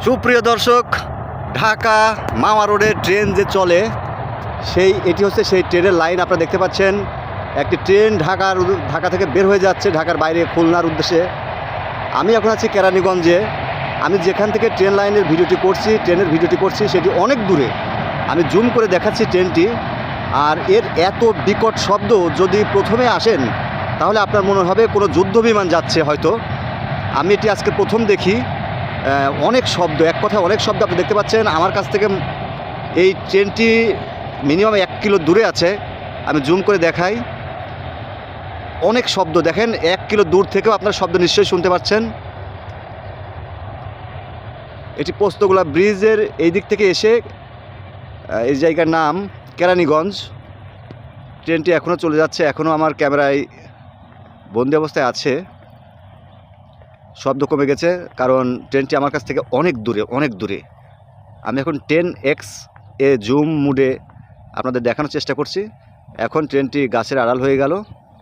সুপ্রিয় দর্শক, ঢাকা মাওয়া রোডে ট্রেন যে চলে এটি হচ্ছে সেই ট্রেনের লাইন। আপনারা দেখতে পাচ্ছেন একটি ট্রেন ঢাকা থেকে বের হয়ে যাচ্ছে ঢাকার বাইরে খুলনার উদ্দেশ্যে। আমি এখন আছি কেরানীগঞ্জে। আমি যেখান থেকে ট্রেনের ভিডিওটি করছি সেটি অনেক দূরে। আমি জুম করে দেখাচ্ছি ট্রেনটি, আর এর এত বিকট শব্দ যদি প্রথমে আসেন তাহলে আপনার মনে হবে কোনো যুদ্ধ বিমান যাচ্ছে হয়তো। আমি এটি আজকে প্রথম দেখি। অনেক শব্দ, এক কথায় অনেক শব্দ। আপনি দেখতে পাচ্ছেন আমার কাছ থেকে এই ট্রেনটি মিনিমাম 1 কিলো দূরে আছে। আমি জুম করে দেখাই, অনেক শব্দ। দেখেন 1 কিলো দূর থেকেও আপনার শব্দ নিশ্চয়ই শুনতে পাচ্ছেন। এটি পোস্তগোলা ব্রিজের এই দিক থেকে এসে এই জায়গার নাম কেরানীগঞ্জ। ট্রেনটি এখনও চলে যাচ্ছে, এখনও আমার ক্যামেরায় বন্দি অবস্থায় আছে। শব্দ কমে গেছে কারণ ট্রেনটি আমার কাছ থেকে অনেক দূরে। আমি এখন 10x জুম মুডে আপনাদের দেখানোর চেষ্টা করছি। এখন ট্রেনটি গাছের আড়াল হয়ে গেল।